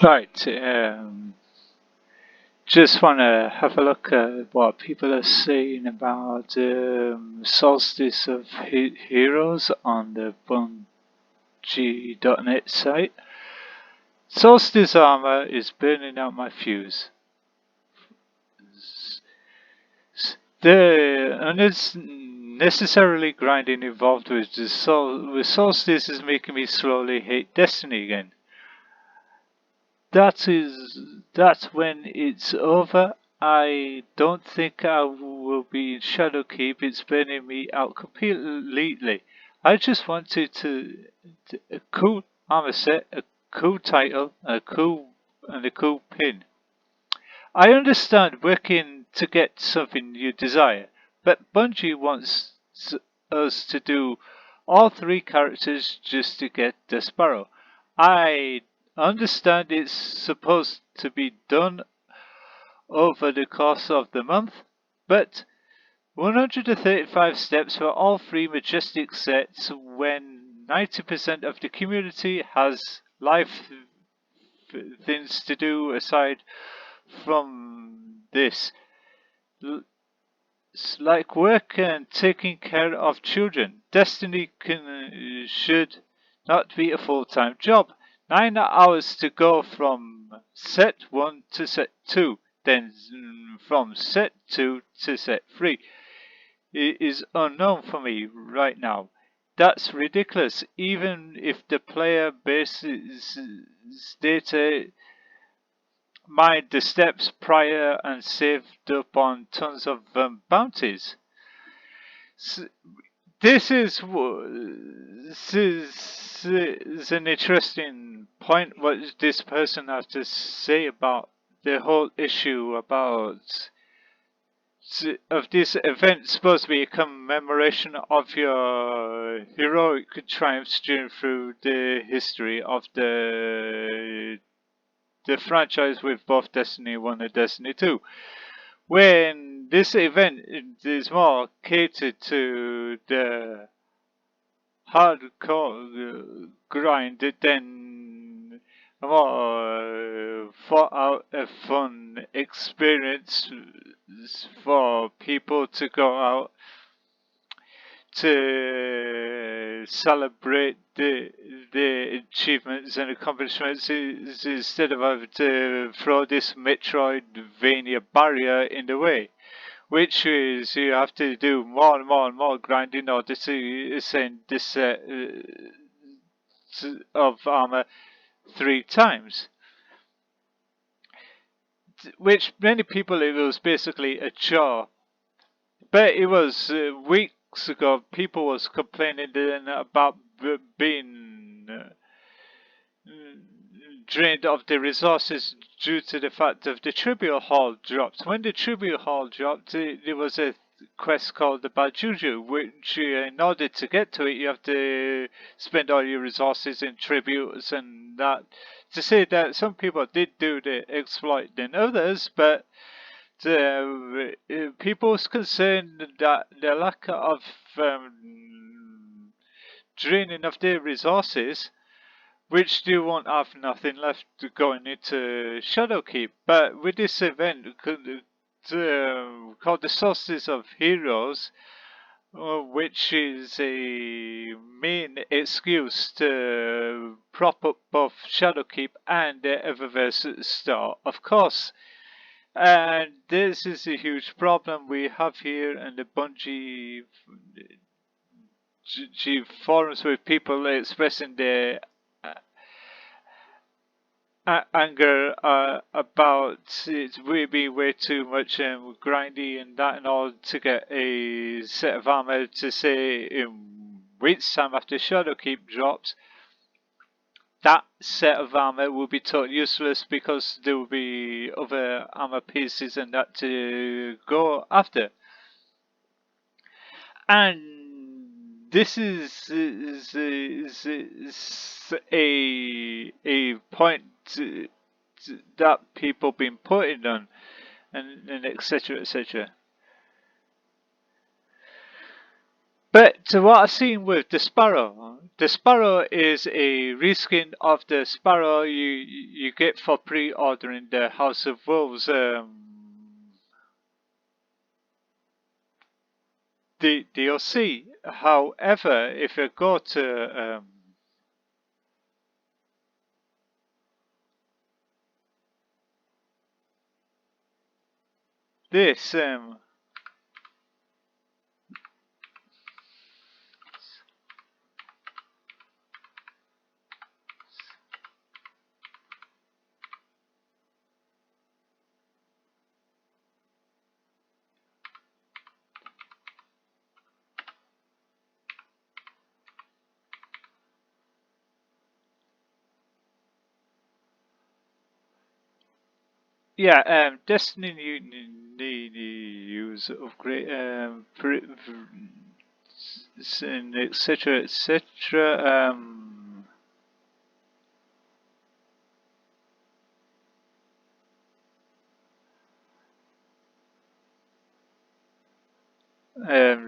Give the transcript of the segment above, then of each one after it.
Right, just want to have a look at what people are saying about Solstice of Heroes on the bungie.net site. Solstice armor is burning out my fuse. The unnecessarily grinding involved with Solstice is making me slowly hate Destiny again. That's when it's over. I don't think I will be in Shadowkeep. It's burning me out completely. I just wanted a cool armor set, a cool title, and a cool pin. I understand working to get something you desire, but Bungie wants us to do all three characters just to get the Sparrow. I understand it's supposed to be done over the course of the month, but 135 steps for all three majestic sets when 90% of the community has life things to do aside from this. Like work and taking care of children. Destiny should not be a full-time job. 9 hours to go from set 1 to set 2, then from set 2 to set 3. It is unknown for me right now. That's ridiculous. Even if the player bases data mined the steps prior and saved up on tons of bounties. This is an interesting point. What this person has to say about the whole issue about of this event supposed to be a commemoration of your heroic triumphs through the history of the franchise with both Destiny 1 and Destiny 2. When this event is more catered to the hardcore grind than a more thought out a fun experience for people to go out to celebrate the achievements and accomplishments instead of having to throw this Metroidvania barrier in the way, which is you have to do more and more and more grinding in order to ascend this set of armor 3 times. Which many people it was basically a chore, but it was weeks ago people was complaining then about being drained of the resources due to the fact of the tribute hall dropped. When the tribute hall dropped, there was a quest called the Bajuju, which in order to get to it you have to spend all your resources in tributes and that. To say that some people did do the exploit than others, but people's concerned that the lack of draining of their resources, which they won't have nothing left going into Shadowkeep. But with this event called the Solstice of Heroes, which is a main excuse to prop up both Shadowkeep and the Eververse store, of course. And this is a huge problem we have here in the Bungie forums with people expressing their anger about it will be way too much grindy and that and all to get a set of armor to say in weeks time after Shadowkeep drops. That set of armor will be totally useless because there will be other armor pieces and that to go after. And this is a point that people been putting on and etc etc. But to what I've seen with the Sparrow, the sparrow is a reskin of the sparrow you get for pre-ordering the House of Wolves the DLC. However, if you go to this yeah, Destiny use upgrade, etc. etc.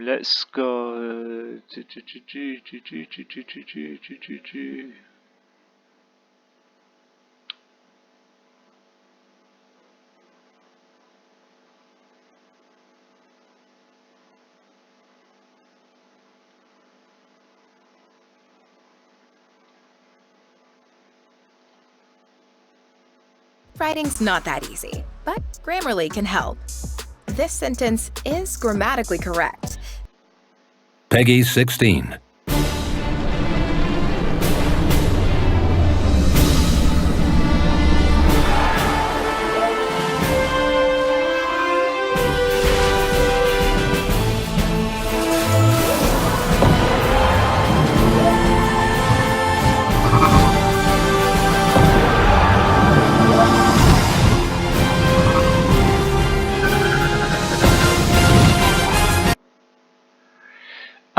Let's go. Writing's not that easy, but Grammarly can help. This sentence is grammatically correct. Peggy 16.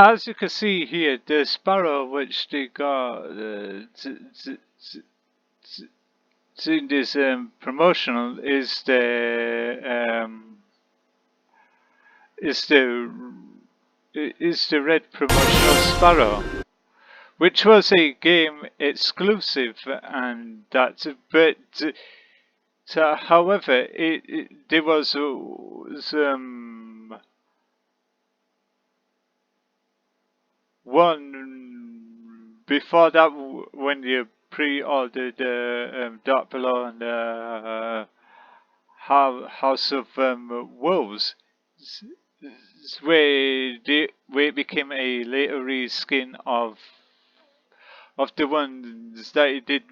As you can see here, the sparrow which they got in this promotional is the red promotional sparrow, which was a game exclusive, and that's a bit. So, however, there was one before that when you pre-ordered the Dark Below and House of Wolves, where it became a later reskin of the ones that he did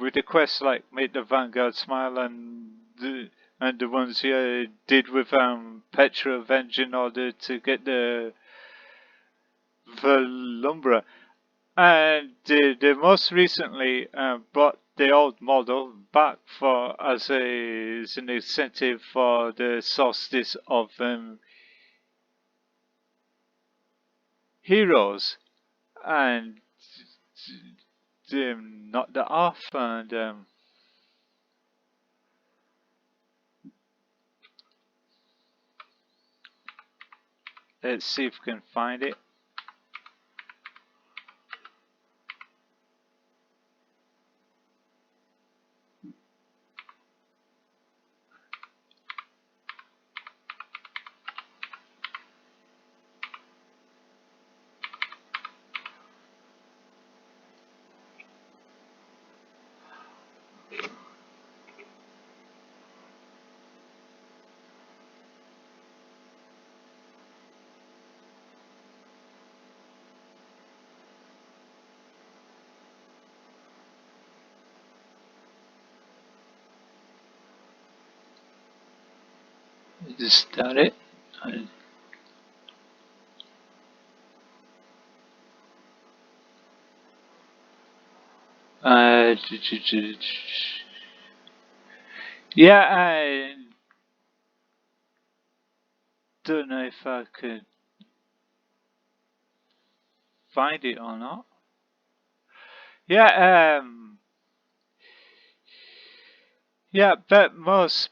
with the quest, like make the Vanguard smile, and the ones he did with Petra Avenge in order to get the Verlumbra. And they most recently brought the old model back for as an incentive for the solstice of heroes, and knocked that off, and let's see if we can find it. Is that it? Yeah, I don't know if I could find it or not. Yeah, yeah, but most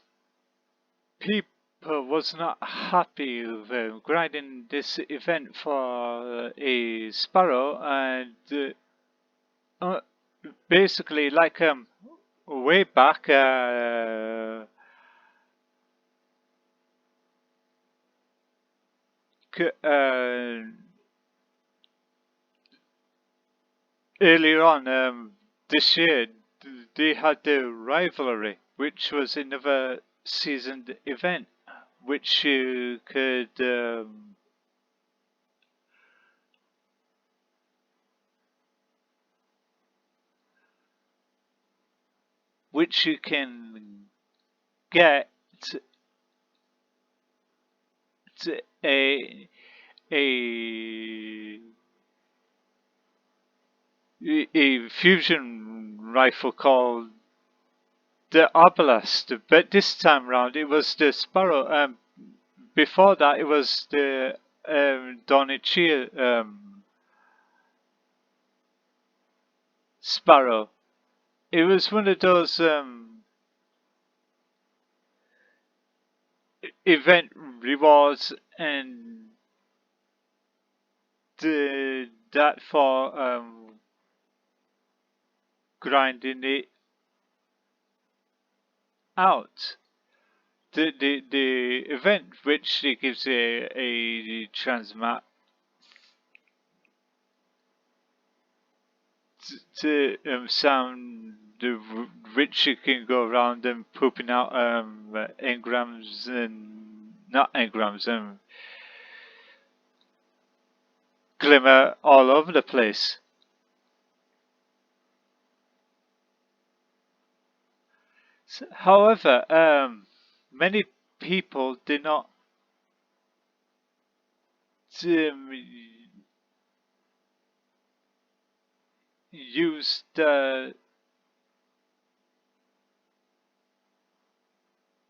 people was not happy with grinding this event for a sparrow, and basically, like way back, earlier on this year, they had the rivalry, which was another seasoned event, which you could which you can get a a a fusion rifle called the Obelisk, but this time round it was the Sparrow. Before that, it was the Donichia Sparrow. It was one of those event rewards, and that for grinding it out. The event which it gives a transmat to sound which you can go around and pooping out engrams and not engrams glimmer all over the place. However, many people did not use the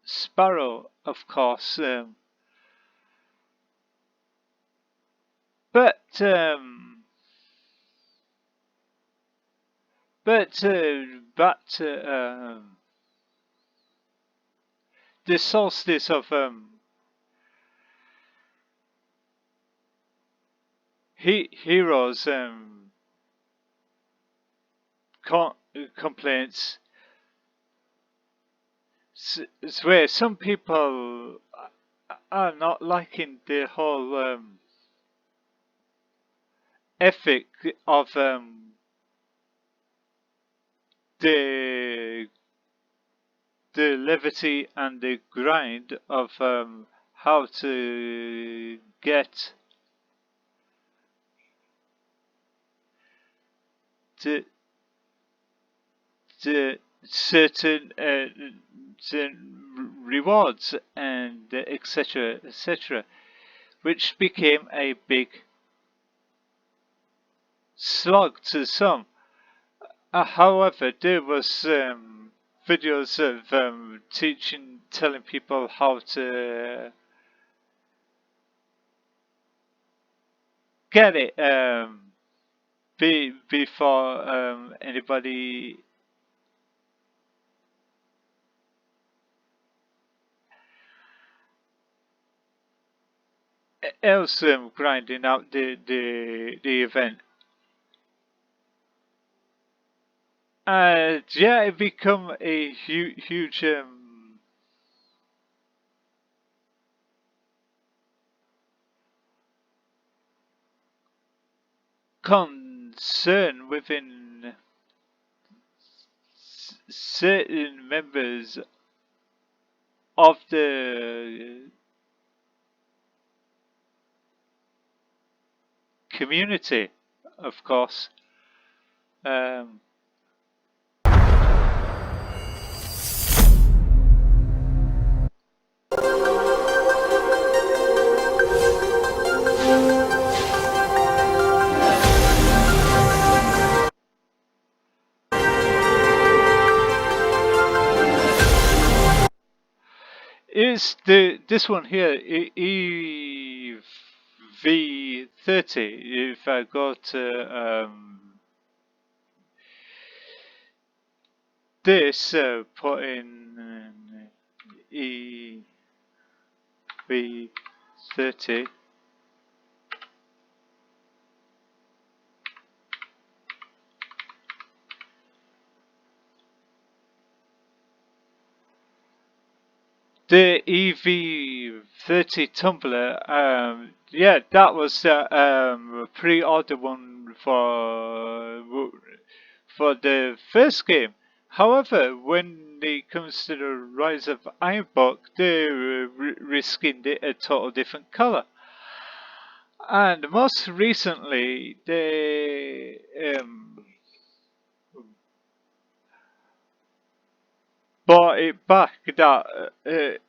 Sparrow, of course, but back to the solstice of heroes complaints. Where some people are not liking the whole ethic of the levity and the grind of how to get to certain rewards and etc etc, which became a big slog to some. However, there was videos of telling people how to get it before anybody else grinding out the event. Yeah, it become a huge concern within certain members of the community, of course. Is this one here EV30? If I go to this, put in E EV30. The EV30 tumbler, yeah, that was the pre-order one for the first game. However, when it comes to the Rise of Ironbark, they're reskinned it a total different color. And most recently, they bought it back that in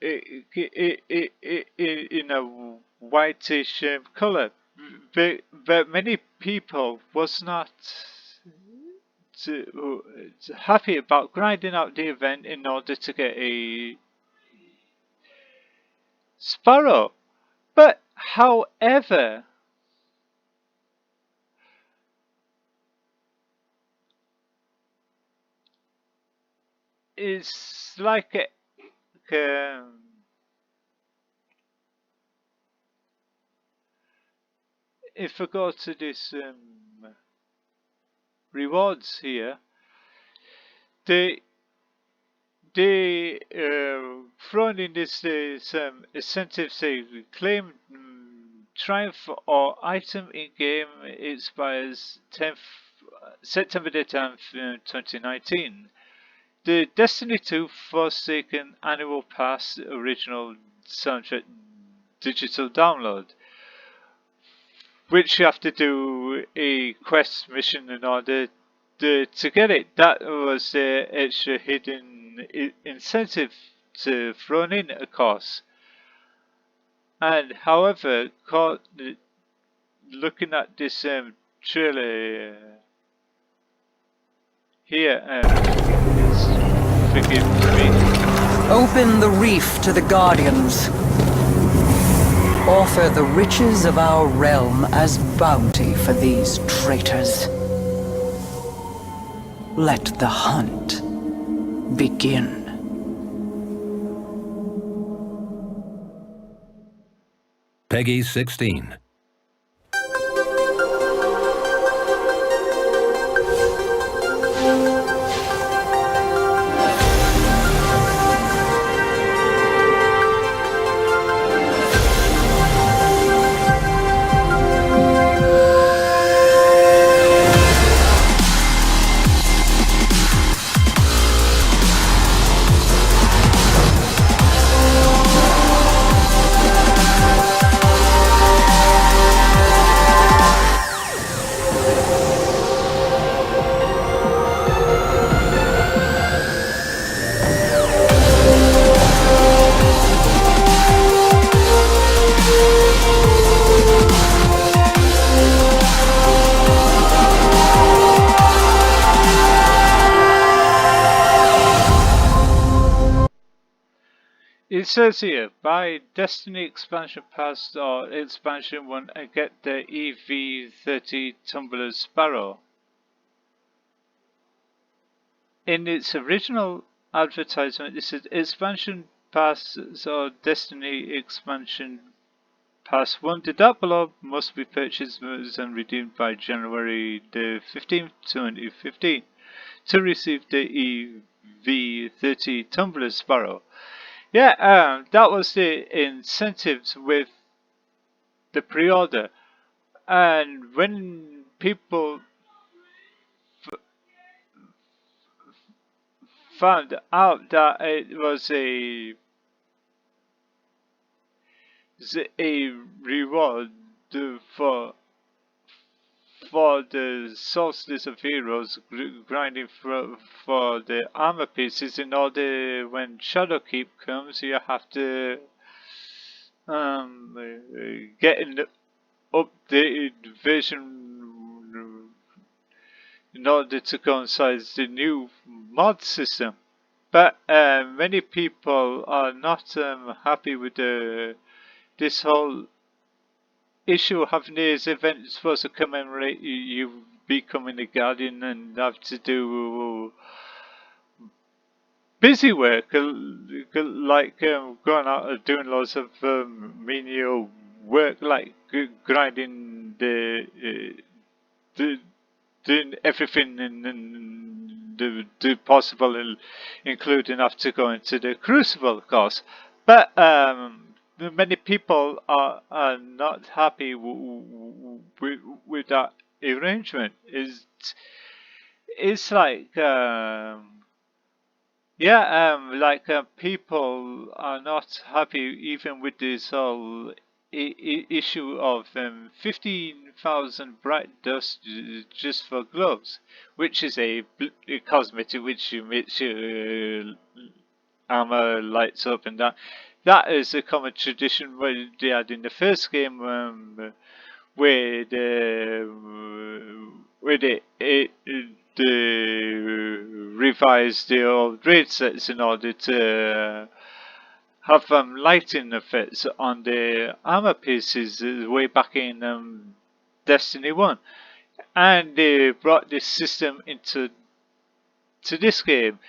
a whitish color. But many people was not happy about grinding out the event in order to get a sparrow. But however, it's like if I go to this rewards here, they thrown in this some incentives. Say claim triumph or item in game expires 10th September the 10th 2019. The Destiny 2 Forsaken Annual Pass original soundtrack digital download, which you have to do a quest mission in order to get it. That was the extra hidden incentive to thrown in, of course. And however, looking at this trailer here, it's forgive me. Open the reef to the Guardians. Offer the riches of our realm as bounty for these traitors. Let the hunt begin. Peggy 16. It says here, buy Destiny Expansion Pass or Expansion 1 and get the EV30 Tumbler Sparrow. In its original advertisement, it said Expansion Pass or Destiny Expansion Pass 1. The that below must be purchased and redeemed by January the 15th, 2015 to receive the EV30 Tumbler Sparrow. Yeah, that was the incentives with the pre-order, and when people found out that it was a reward for the solstice of heroes grinding for the armor pieces, in order when Shadowkeep comes you have to get an updated version in order to coincide the new mod system. But many people are not happy with this whole issue of having this event supposed to commemorate you becoming a guardian and have to do busy work, like going out and doing lots of menial work, like grinding the doing everything and do possible, including after going to the crucible, of course. But many people are not happy with that arrangement. It's like yeah, people are not happy even with this whole issue of 15,000 bright dust just for gloves, which is a cosmetic which makes your armor lights up, and that is a common tradition what they had in the first game, where they revised the old raid sets in order to have lighting effects on the armor pieces way back in Destiny 1. And they brought this system into this game.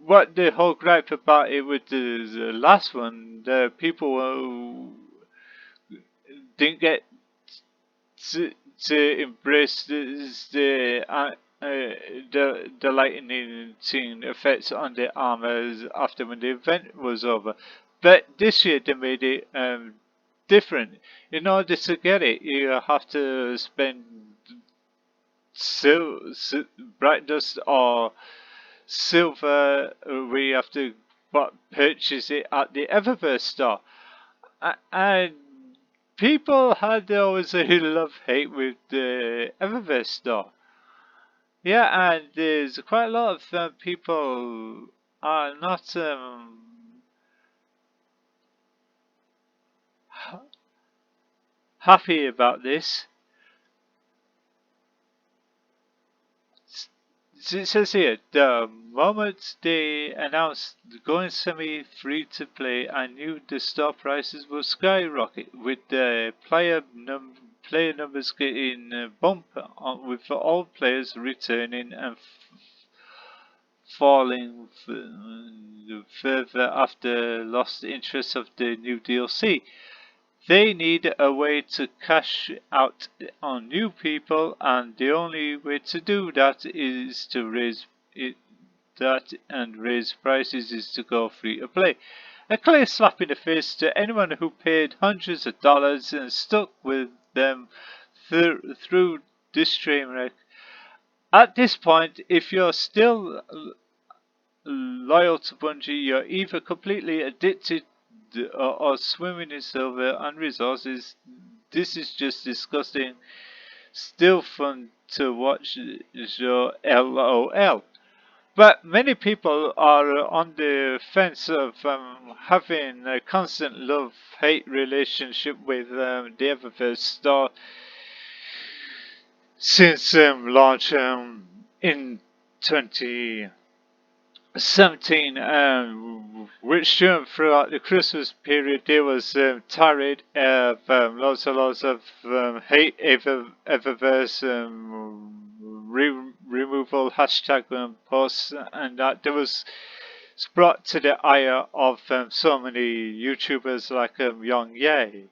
What the whole gripe about it with the last one, the people didn't get to embrace the lightning effects on the armors after when the event was over. But this year they made it different. In order to get it, you have to spend bright dust or silver, where you have to purchase it at the Eververse store. And people had always a love-hate with the Eververse store. Yeah, and there's quite a lot of people are not happy about this. It says here, the moment they announced going semi-free to play, I knew the store prices will skyrocket, with the player numbers getting a bump with all players returning and falling further after lost interest of the new DLC. They need a way to cash out on new people, and the only way to do that is to raise prices is to go free to play. A clear slap in the face to anyone who paid hundreds of dollars and stuck with them through this train wreck. At this point, if you're still loyal to Bungie, you're either completely addicted or swimming in silver and resources. This is just disgusting. Still fun to watch your LOL. But many people are on the fence of having a constant love-hate relationship with the Eververse store since launch in 2017, which throughout the Christmas period there was tirade of lots of hate Eververse removal hashtag posts, and that there was brought to the ire of so many YouTubers like Young Ye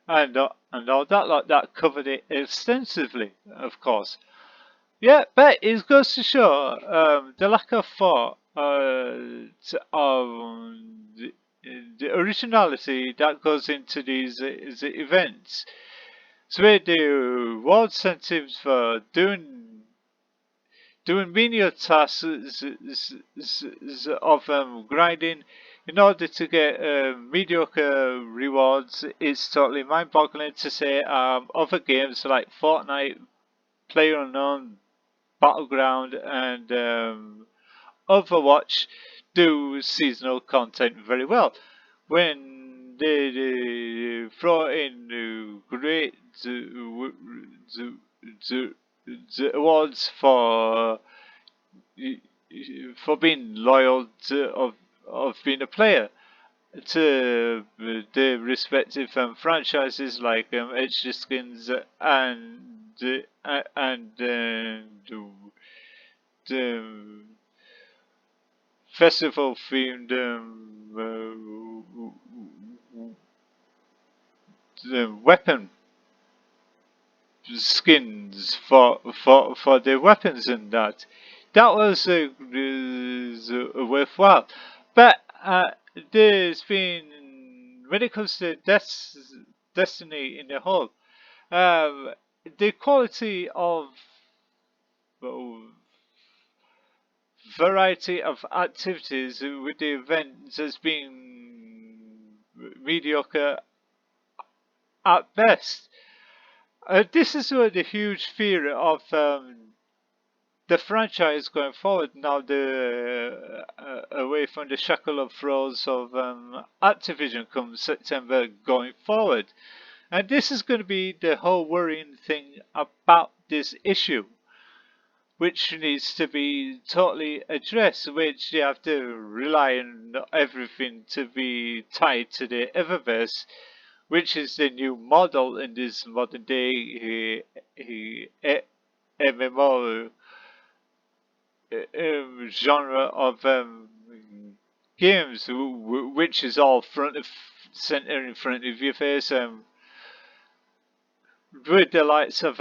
and all that like that covered it extensively, of course. Yeah, but it goes to show the lack of thought the originality that goes into these events. So we do reward incentives for doing menial tasks of grinding in order to get mediocre rewards. It's totally mind-boggling to say other games like Fortnite, PlayerUnknown, Battleground, and Overwatch do seasonal content very well. When they throw in great the awards for being loyal of being a player to the respective franchises like Edge Skins and the festival themed weapon skins for their weapons and that. That was worthwhile. But there's been, when it comes to Destiny in the whole, the quality of variety of activities with the events has been mediocre at best. This is where the huge fear of the franchise going forward now, the away from the shackle of throes of Activision comes September going forward. And this is going to be the whole worrying thing about this issue, which needs to be totally addressed, which you have to rely on everything to be tied to the Eververse, which is the new model in this modern day MMO genre of games, which is all front of center in front of your face, with the likes of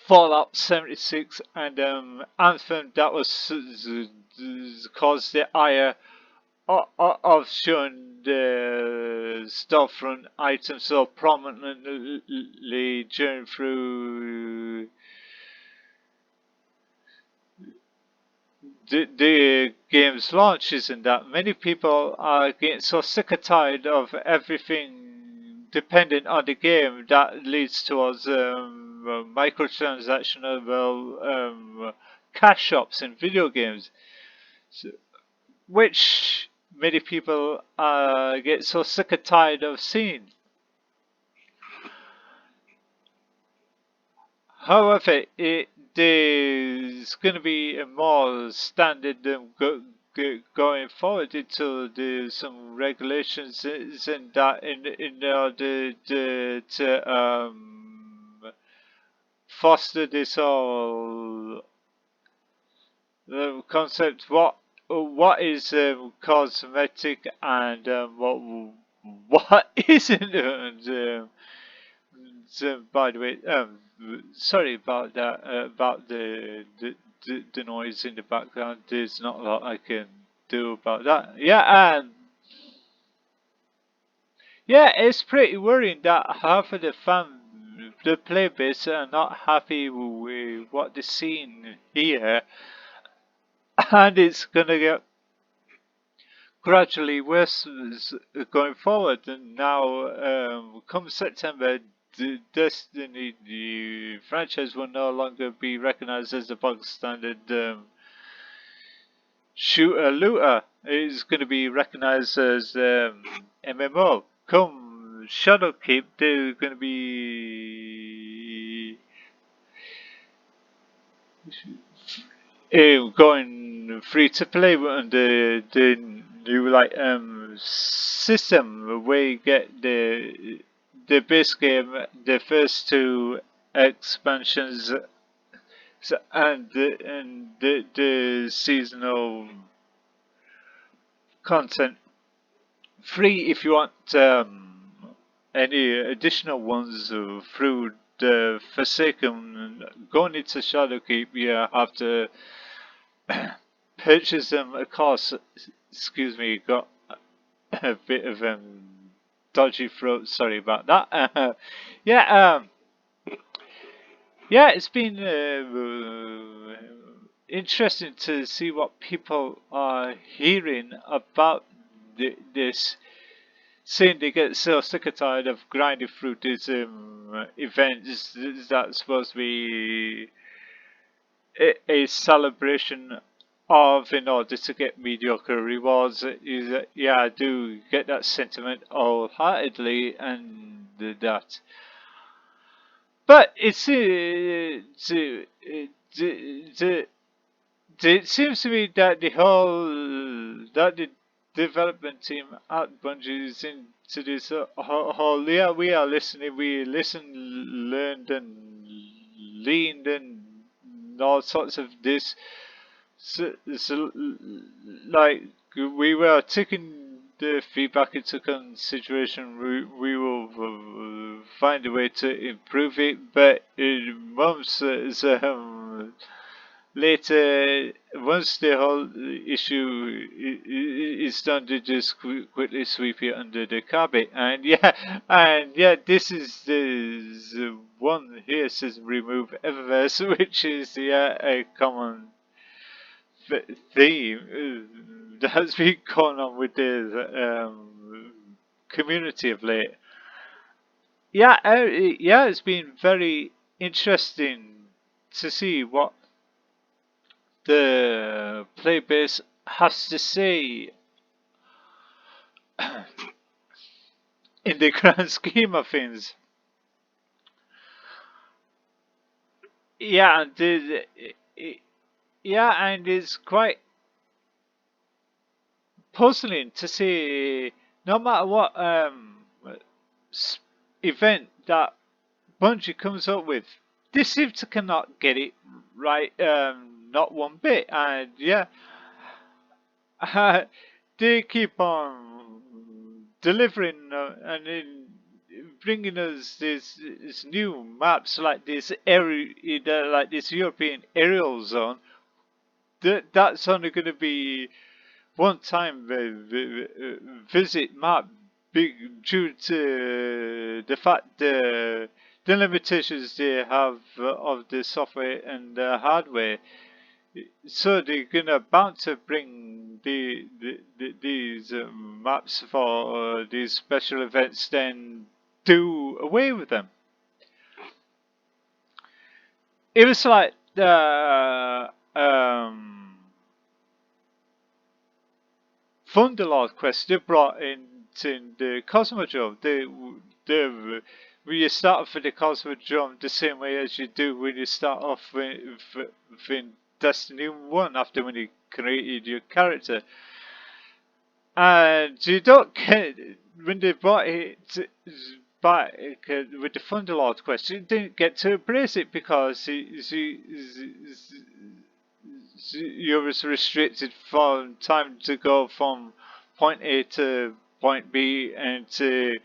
Fallout 76 and Anthem, that was caused the ire of showing the storefront items so prominently during through the game's launches, and that many people are getting so sick and tired of everything dependent on the game that leads towards microtransactional cash shops in video games, which many people get so sick and tired of seeing. However, there's going to be a more standard going forward until there's some regulations and that in order to foster this whole concept. What is cosmetic and what isn't? And, so, by the way, sorry about that. About the noise in the background. There's not a lot I can do about that. Yeah, yeah, it's pretty worrying that half of the player base are not happy with what they're seeing here, and it's gonna get gradually worse going forward. And now, come September, the Destiny the franchise will no longer be recognized as the bog standard shooter looter. It is going to be recognized as MMO. Come Shadowkeep, they're going to be going free to play on the new like system where you get the base game, the first two expansions, and the seasonal content free if you want any additional ones through the Forsaken. Going into Shadowkeep, you have to purchase them. Of course, excuse me, got a bit of dodgy throat. Sorry about that. Yeah, yeah, it's been interesting to see what people are hearing about this, saying they get so sick and tired of grinding through these events that's supposed to be a celebration of in order to get mediocre rewards. Yeah, I do get that sentiment wholeheartedly and that. But it seems to me that the development team at Bungie is into this whole, yeah, we are listening, we listened, learned and leaned and all sorts of this so, like we were taking the feedback into consideration. We will find a way to improve it, but in months later, once the whole issue is done, they just quickly sweep it under the carpet. And yeah, this is the one here says remove Eververse, which is a common theme that has been going on with the community of late. Yeah, it's been very interesting to see what the playbase has to say in the grand scheme of things. Yeah, and it's quite puzzling to see no matter what event that Bungie comes up with, they seem to cannot get it right, not one bit, and yeah, they keep on delivering and in bringing us this new maps like this area, like this European aerial zone. That's only going to be one time visit map due to the fact the limitations they have of the software and the hardware. So they're gonna bound to bring these maps for these special events, then do away with them. It was like the Thunderlord quest they brought in the Cosmodrome. When you start off with the Cosmodrome the same way as you do when you start off with Destiny 1 after when you created your character. And you don't get, when they brought it back with the Thunderlord quest, you didn't get to embrace it because you was restricted from time to go from point A to point B and to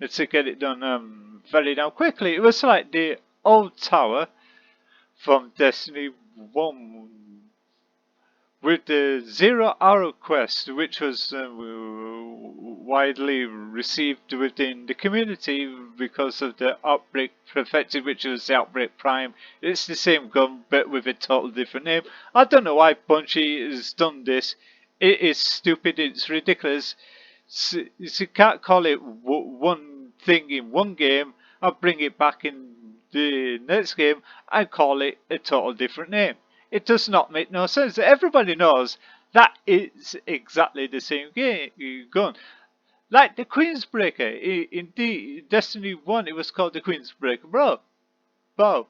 get it done very down quickly. It was like the old tower from Destiny 1 with the Zero Arrow quest, which was widely received within the community because of the Outbreak Perfected, which was the Outbreak Prime. It's the same gun, but with a total different name. I don't know why Bungie has done this. It is stupid, it's ridiculous. You can't call it one thing in one game and bring it back in the next game and call it a total different name. It does not make no sense. Everybody knows that it's exactly the same gun. Like the Queensbreaker in Destiny 1, it was called the Queensbreaker bow.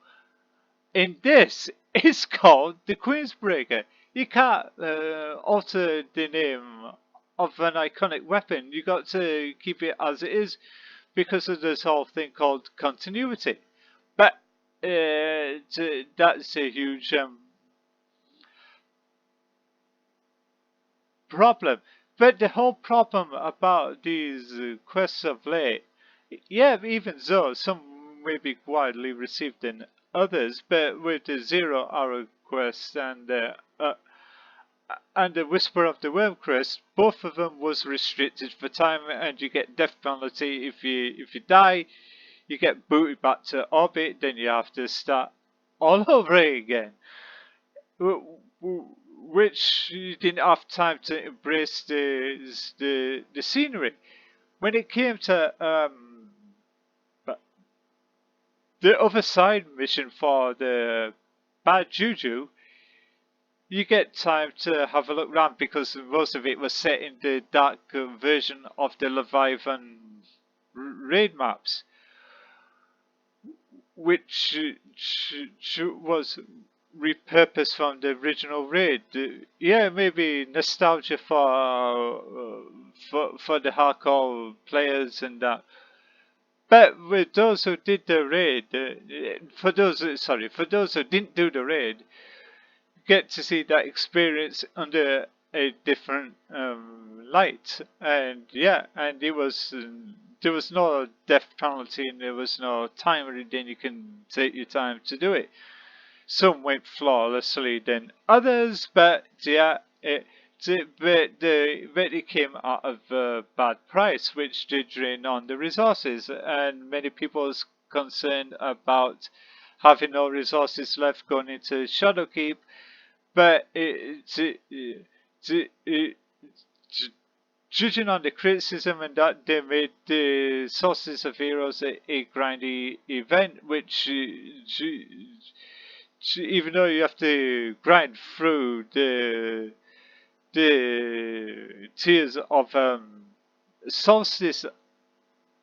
In this, it's called the Queensbreaker. You can't alter the name of an iconic weapon. You got to keep it as it is because of this whole thing called continuity. But that's a huge problem. But the whole problem about these quests of late, yeah, even though some may be widely received than others, but with the Zero Arrow quest and the Whisper of the Worm quest, both of them was restricted for time, and you get death penalty if you die. You get booted back to orbit, then you have to start all over again. Which you didn't have time to embrace the scenery. When it came to the other side mission for the Bad Juju, you get time to have a look around because most of it was set in the dark version of the Leviathan raid maps, which was repurposed from the original raid. Yeah, maybe nostalgia for the hardcore players and that. But with those who did the raid, for those who didn't do the raid, get to see that experience under a different light. And yeah, and it was there was no death penalty and there was no timer. Then you can take your time to do it. Some went flawlessly than others, but yeah, but it came out of a bad price, which did drain on the resources, and many people was concerned about having no resources left going into Shadowkeep. But judging on the criticism and that they made the Solstice of Heroes a grindy event, which even though you have to grind through the tiers of Solstice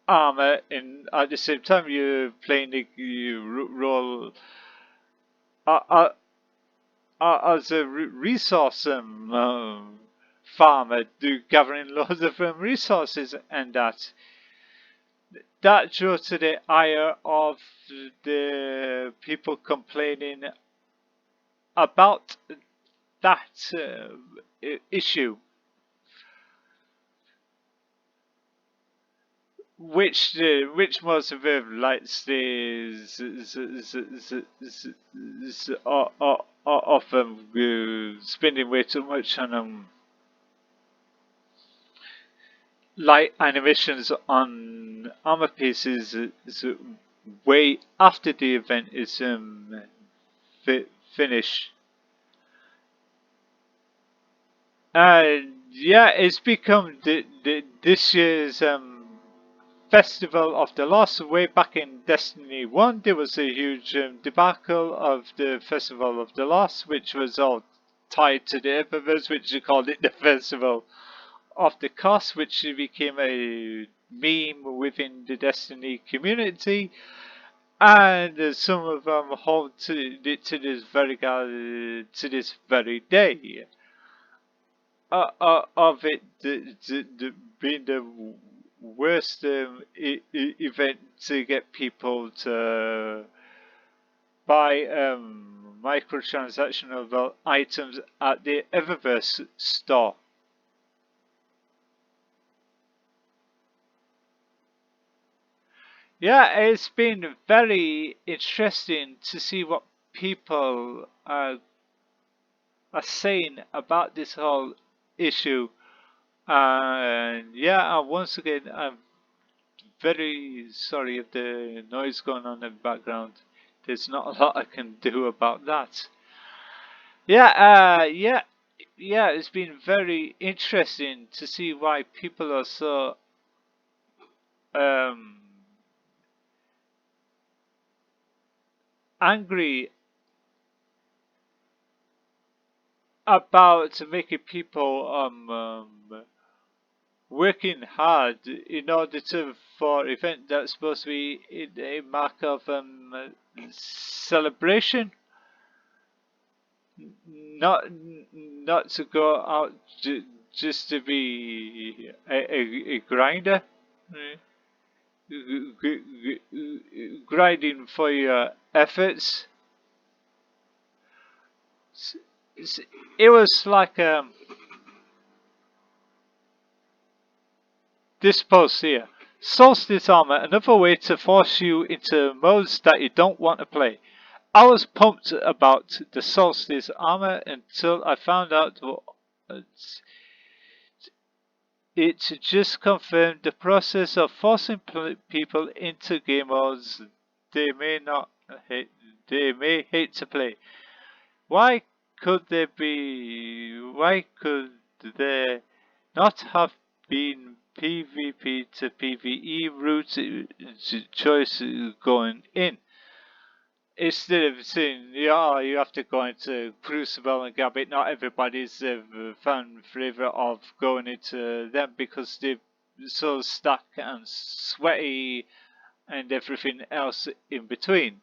armor, and at the same time you're playing the role as a resource farmer, gathering loads of resources, and that drew to the ire of the people complaining about that issue, which most of them likes of spending way too much on light animations on armor pieces way after the event is finished. Yeah, it's become this year's Festival of the Lost. Way back in Destiny 1, there was a huge debacle of the Festival of the Lost, which was all tied to the Eververse, which they called it the Festival of the Cost, which became a meme within the Destiny community. And some of them hold to this very day. Of it being the worst event to get people to buy microtransactional items at the Eververse store. Yeah, it's been very interesting to see what people are saying about this whole issue. And yeah, once again, I'm very sorry if the noise going on in the background. There's not a lot I can do about that. Yeah, it's been very interesting to see why people are so angry about making people working hard in order for event that's supposed to be a mark of celebration, not to go out just to be a grinder, grinding for your efforts. It was like this post here. Solstice armor, another way to force you into modes that you don't want to play. I was pumped about the Solstice armor until I found out it just confirmed the process of forcing people into game modes they may hate to play. Why could there not have been PvP to PvE route choice going in? Instead of saying, yeah, you have to go into Crucible and Gambit, not everybody's fan favourite of going into them because they're so stuck and sweaty and everything else in between.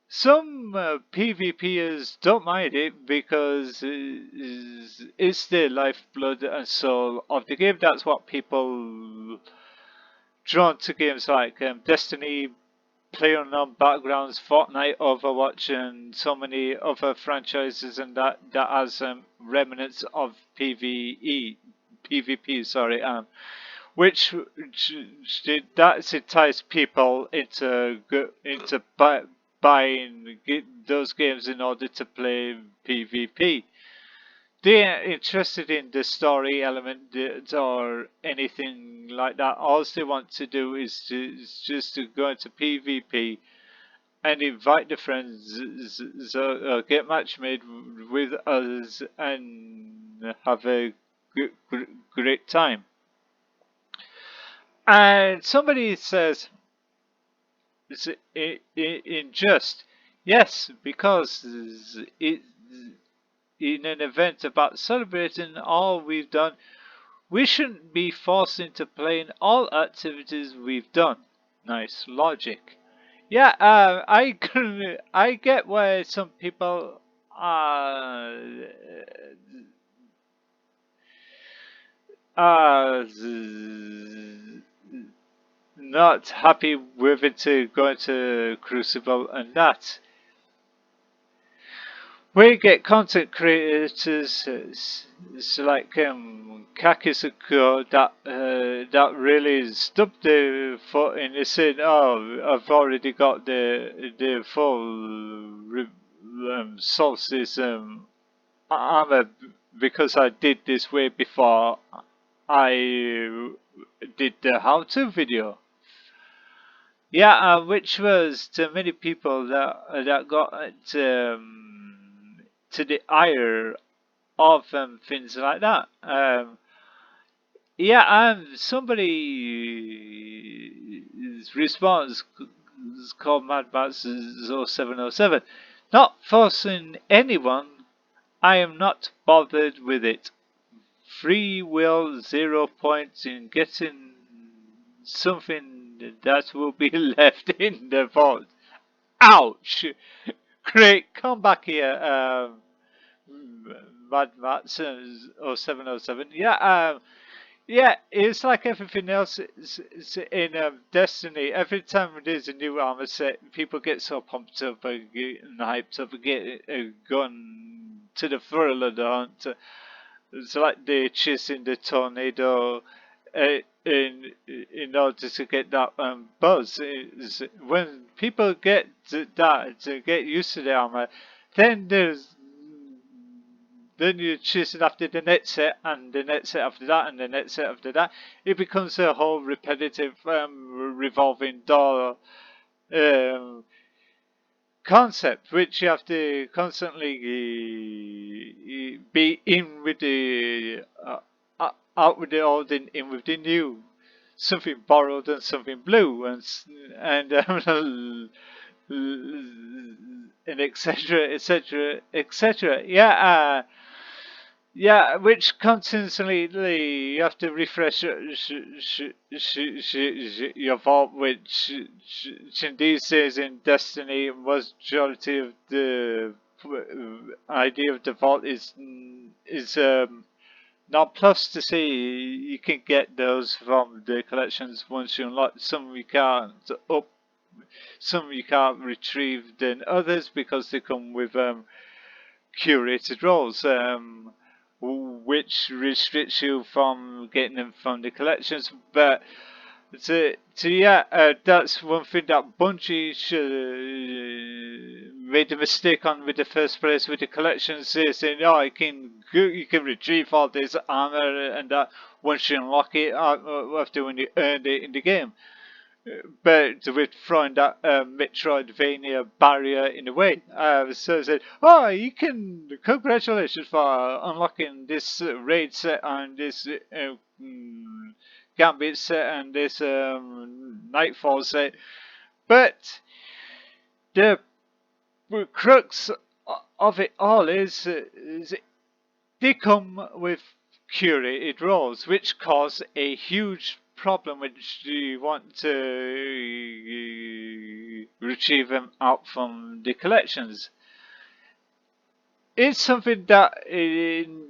Some PvPers don't mind it because it's the lifeblood and soul of the game. That's what people drawn to games like Destiny PlayerUnknown Battlegrounds, Fortnite, Overwatch, and so many other franchises, and that has remnants of PvP. Sorry, which that's entice people into buying those games in order to play PvP. They're interested in the story element or anything like that. All they want to do is just to go into PvP and invite the friends, get match made with us, and have a great time. And somebody says, "It's unjust." Yes, because it in an event about celebrating all we've done, we shouldn't be forced into playing all activities we've done. Nice logic. Yeah, I get why some people are not happy with it to go into Crucible and that. We get content creators like Kakisuko that really stubbed their foot in. They said, "Oh, I've already got the full solstice armor because I did this way before I did the how-to video." Yeah, which was to many people that got to the ire of things like that. Yeah, somebody's response is called MadBats0707. Not forcing anyone. I am not bothered with it. Free will, 0 points in getting something that will be left in the vault. Ouch! Great, come back here, Mad Mats 0707. Yeah, yeah, it's like everything else in Destiny. Every time there's a new armor set, people get so pumped up and hyped up and get gone to the thrill of the hunt. It's like they're chasing the tornado in order to get that buzz. When people get to get used to the armor, then you're chasing after the net set and the net set after that and the net set after that. It becomes a whole repetitive revolving door concept, which you have to constantly be in with the out with the old and in with the new, something borrowed and something blue, and and etc. etc. Yeah. Yeah, which constantly you have to refresh your vault, which these days in Destiny, majority of the idea of the vault is not plus to see you can get those from the collections once you unlock. Some you can't some you can't retrieve than others because they come with curated roles. Which restricts you from getting them from the collections. But that's one thing that Bungie made a mistake on with the first place with the collections. They saying, "Oh, you can retrieve all this armor and that once you unlock it after when you earned it in the game." But with throwing that Metroidvania barrier in the way. So I said, "Oh, you can, congratulations for unlocking this raid set and this Gambit set and this Nightfall set." But the crux of it all is they come with curated roles, which cause a huge problem which you want to retrieve them out from the collections. It's something that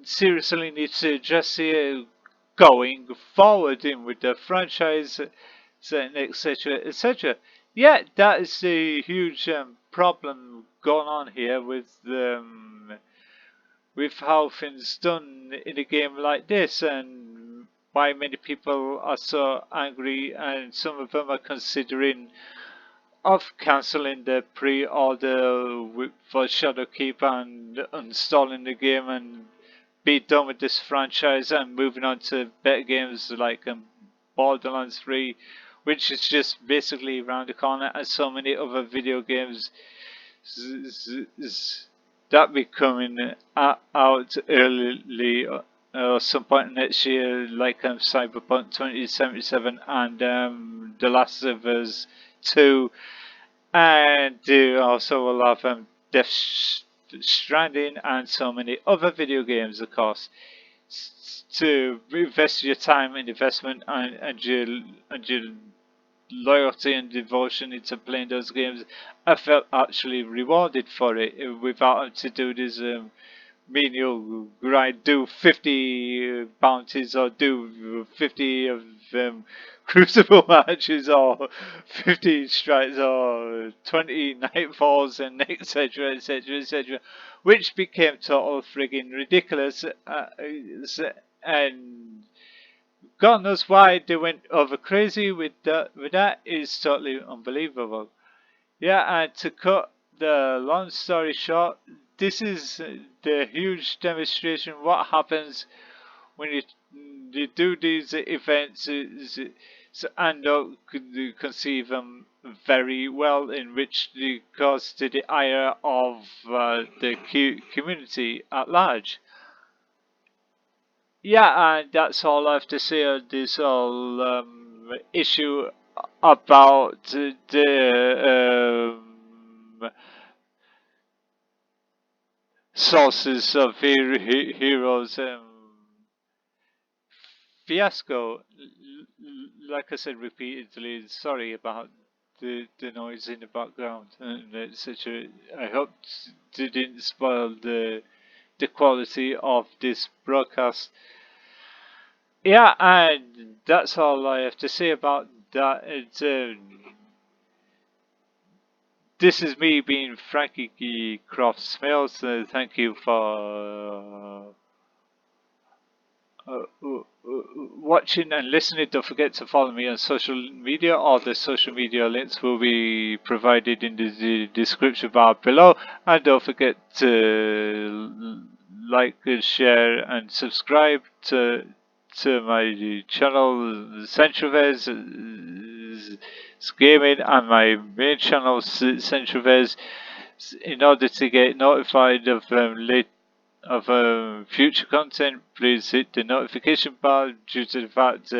seriously needs to address here going forward in with the franchise, etc. etc. yeah, that is a huge problem going on here with how things done in a game like this, and why many people are so angry, and some of them are considering of cancelling the pre-order for Shadowkeep and uninstalling the game and be done with this franchise and moving on to better games like Borderlands 3, which is just basically around the corner, and so many other video games that be coming out early or some point next year, like Cyberpunk 2077 and The Last of Us 2, and also will have Death Stranding and so many other video games, of course. To invest your time and investment and your loyalty and devotion into playing those games, I felt actually rewarded for it without having to do this menial grind, do 50 bounties or do 50 of crucible matches or 50 strikes or 20 nightfalls and etc etc etc, which became total frigging ridiculous, and God knows why they went over crazy with that is totally unbelievable. Yeah, and to cut the long story short, this is the huge demonstration what happens when you do these events and don't conceive them very well, in which they cause to the ire of the community at large. Yeah, and that's all I have to say on this whole issue about the sources of heroes fiasco. Like I said repeatedly, sorry about the noise in the background and etc. I hope it didn't spoil the quality of this broadcast. Yeah, and that's all I have to say about that. This is me being Frankie Croft Smales. Thank you for watching and listening. Don't forget to follow me on social media. All the social media links will be provided in the description bar below. And don't forget to like, share, and subscribe to my channel Centrovez Gaming and my main channel Centrovez, in order to get notified of future content. Please hit the notification bar, due to the fact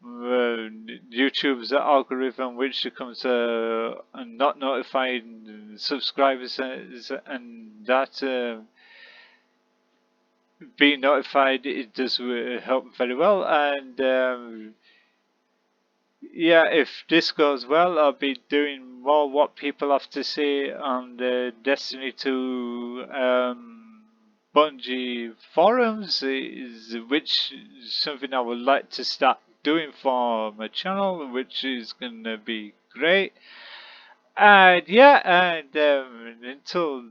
YouTube's algorithm, which becomes not notifying subscribers, and that being notified, it does help very well. And yeah, if this goes well, I'll be doing more what people have to say on the Destiny 2 Bungie forums, which is something I would like to start doing for my channel, which is gonna be great. And yeah, and until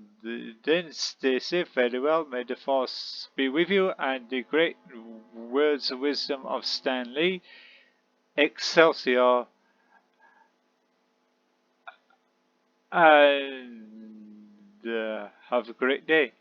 then, stay safe very well. May the force be with you, and the great words of wisdom of Stan Lee, Excelsior, and have a great day.